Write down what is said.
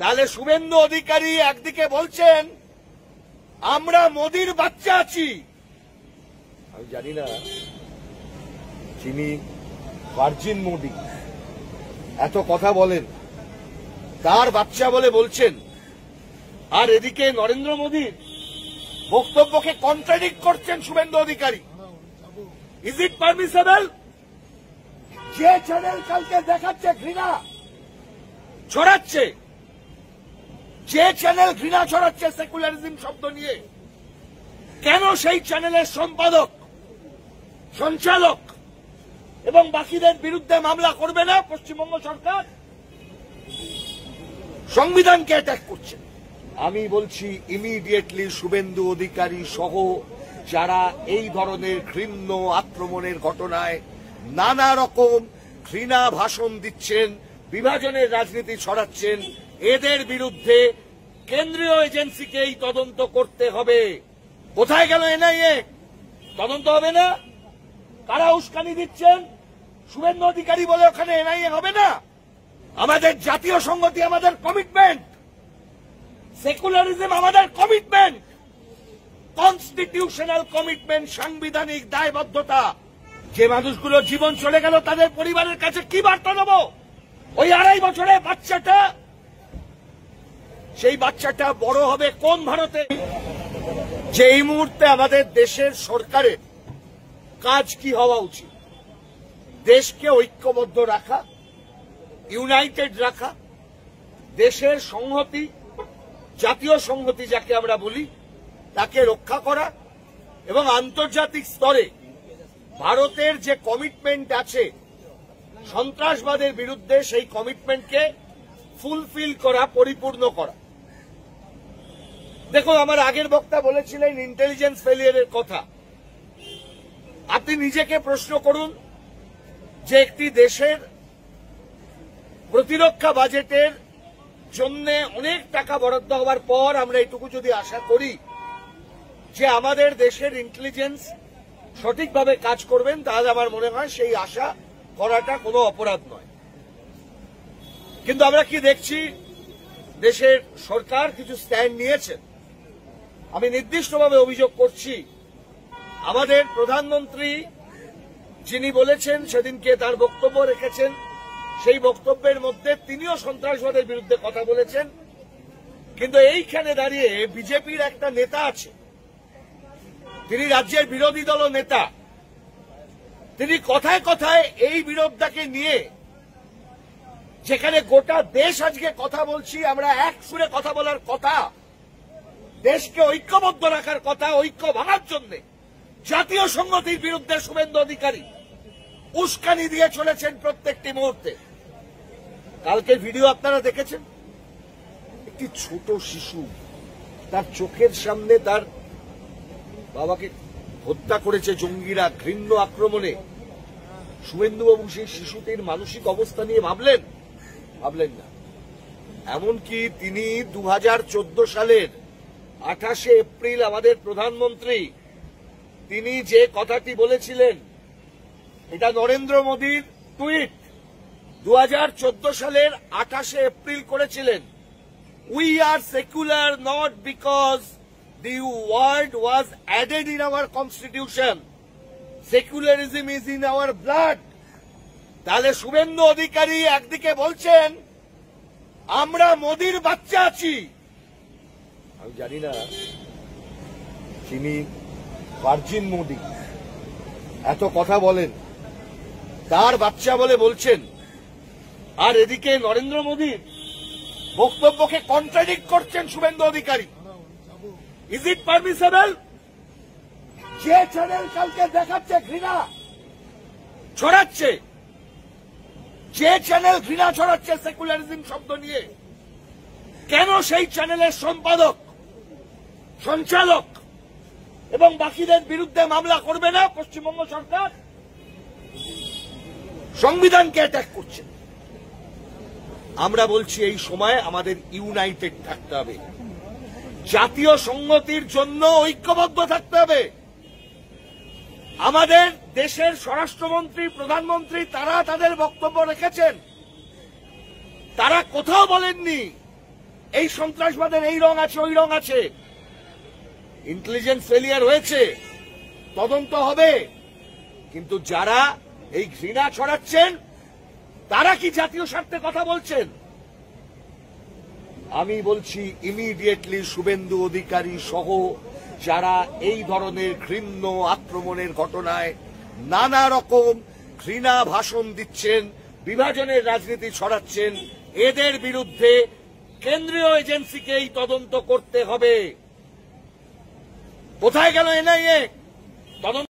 তাহলে শুভেন্দু অধিকারী একদিকে বলছেন আমরা মোদির বাচ্চা আছি। আমি জানি না যিনি ভার্জিন মোদি এত কথা বলেন তার বাচ্চা বলে বলছেন, আর এদিকে নরেন্দ্র মোদীর বক্তব্যকে কন্ট্রাডিক্ট করছেন Suvendu Adhikari. Is it permissible? যে চ্যানেল কালকে দেখাচ্ছে ঘৃণা ছড়াচ্ছে, যে চ্যানেল ঘৃণা ছড়াচ্ছে সেকুলারিজম শব্দ নিয়ে, কেন সেই চ্যানেলের সম্পাদক, সঞ্চালক এবং বাকিদের বিরুদ্ধে মামলা করবে না পশ্চিমবঙ্গ সরকার? সংবিধানকে অ্যাটাক করছে। আমি বলছি ইমিডিয়েটলি শুভেন্দু অধিকারী সহ যারা এই ধরনের ঘৃণ্য আক্রমণের ঘটনায় নানা রকম ঘৃণা ভাষণ দিচ্ছেন, বিভাজনের রাজনীতি ছড়াচ্ছেন, এদের বিরুদ্ধে কেন্দ্রীয় এজেন্সিকে এই তদন্ত করতে হবে। কোথায় গেল এনআইএ? তদন্ত হবে না? কারা উস্কানি দিচ্ছেন? শুভেন্দু অধিকারী বলে ওখানে এনআইএ হবে না? আমাদের জাতীয় সংহতি আমাদের কমিটমেন্ট, সেকুলারিজম আমাদের কমিটমেন্ট, কনস্টিটিউশনাল কমিটমেন্ট, সাংবিধানিক দায়বদ্ধতা। যে মানুষগুলো জীবন চলে গেল তাদের পরিবারের কাছে কি বার্তা দেব? ওই 2.5 বছরের বাচ্চাটা, সেই বাচ্চাটা বড় হবে কোন ভারতে? যে এই মুহূর্তে আমাদের দেশের সরকারের কাজ কি হওয়া উচিত? দেশকে ঐক্যবদ্ধ রাখা, ইউনাইটেড রাখা, দেশের সংহতি, জাতীয় সংহতি যাকে আমরা বলি, তাকে রক্ষা করা এবং আন্তর্জাতিক স্তরে ভারতের যে কমিটমেন্ট আছে সন্ত্রাসবাদের বিরুদ্ধে, সেই কমিটমেন্টকে ফুলফিল করা, পরিপূর্ণ করা। দেখুন, আমার আগের বক্তা বলেছিলেন ইন্টেলিজেন্স ফেলিয়ারের কথা। আপনি নিজেকে প্রশ্ন করুন যে একটি দেশের প্রতিরক্ষা বাজেটের জন্য অনেক টাকা বরাদ্দ হওয়ার পর আমরা এটুকু যদি আশা করি যে আমাদের দেশের ইন্টেলিজেন্স সঠিকভাবে কাজ করবেন, তাহলে আমার মনে হয় সেই আশা করাটা কোনো অপরাধ নয়। কিন্তু আমরা কি দেখছি? দেশের সরকার কিছু স্ট্যান্ড নিয়েছেন। আমি নির্দিষ্টভাবে অভিযোগ করছি, আমাদের প্রধানমন্ত্রী যিনি বলেছেন, সেদিনকে তার বক্তব্য রেখেছেন, সেই বক্তব্যের মধ্যে তিনিও সন্ত্রাসবাদের বিরুদ্ধে কথা বলেছেন। কিন্তু এইখানে দাঁড়িয়ে বিজেপির একটা নেতা আছে, তিনি রাজ্যের বিরোধী দল নেতা, তিনি কথায় কথায় এই বিরোধটাকে নিয়ে, যেখানে গোটা দেশ আজকে কথা বলছি, আমরা এক সুরে কথা বলার কথা, দেশকে ঐক্যবদ্ধ রাখার কথা, ঐক্য ভাঙার জন্য জাতীয় সংহতির বিরুদ্ধে শুভেন্দু অধিকারী উস্কানি দিয়ে চলেছেন প্রত্যেকটি মুহূর্তে। কালকে ভিডিও আপনারা দেখেছেন, একটি ছোট শিশু তার চোখের সামনে তার বাবাকে হত্যা করেছে জঙ্গিরা ঘৃণ্য আক্রমণে। শুভেন্দুবাবু সেই শিশুটির মানসিক অবস্থা নিয়ে ভাবলেন না। এমনকি তিনি 2014 সালের 28শে এপ্রিল আমাদের প্রধানমন্ত্রী তিনি যে কথাটি বলেছিলেন, এটা নরেন্দ্র মোদীর টুইট, 2014 সালের 28শে এপ্রিল করেছিলেন, we are secular not because the word was added in our constitution. Secularism is in our blood. তাহলে শুভেন্দু অধিকারী একদিকে বলছেন আমরা মোদির বাচ্চা আছি। আমি জানি না যিনি ভার্জিন মোদি এত কথা বলেন তার বাচ্চা বলে বলছেন, আর এদিকে নরেন্দ্র মোদীর বক্তব্যকে কন্ট্রাডিক্ট করছেন Suvendu Adhikari. Is it permissible? যে চ্যানেল কালকে দেখাচ্ছে ঘৃণা ছড়াচ্ছে, যে চ্যানেল ঘৃণা ছড়াচ্ছে সেকুলারিজম শব্দ নিয়ে, কেন সেই চ্যানেলের সম্পাদক, সঞ্চালক এবং বাকিদের বিরুদ্ধে মামলা করবে না পশ্চিমবঙ্গ সরকার? সংবিধানকে অ্যাটাক করছে। আমরা বলছি এই সময় আমাদের ইউনাইটেড থাকতে হবে, জাতীয় সংহতির জন্য ঐক্যবদ্ধ থাকতে হবে। আমাদের দেশের স্বরাষ্ট্রমন্ত্রী, প্রধানমন্ত্রী তারা তাদের বক্তব্য রেখেছেন, তারা কোথাও বলেননি এই সন্ত্রাসবাদের এই রং আছে, ওই রং আছে, ইন্টেলিজেন্স ফেলিয়ার হয়েছে, তদন্ত হবে। কিন্তু যারা এই ঘৃণা ছড়াচ্ছেন তারা কি জাতীয় স্বার্থে কথা বলছেন? আমি বলছি ইমিডিয়েটলি শুভেন্দু অধিকারী সহ যারা এই ধরনের ঘৃণ্য আক্রমণের ঘটনায় নানা রকম ঘৃণা ভাষণ দিচ্ছেন, বিভাজনের রাজনীতি ছড়াচ্ছেন, এদের বিরুদ্ধে কেন্দ্রীয় এজেন্সিকেই তদন্ত করতে হবে। কোথায় গেল এনআইএ? তদন্ত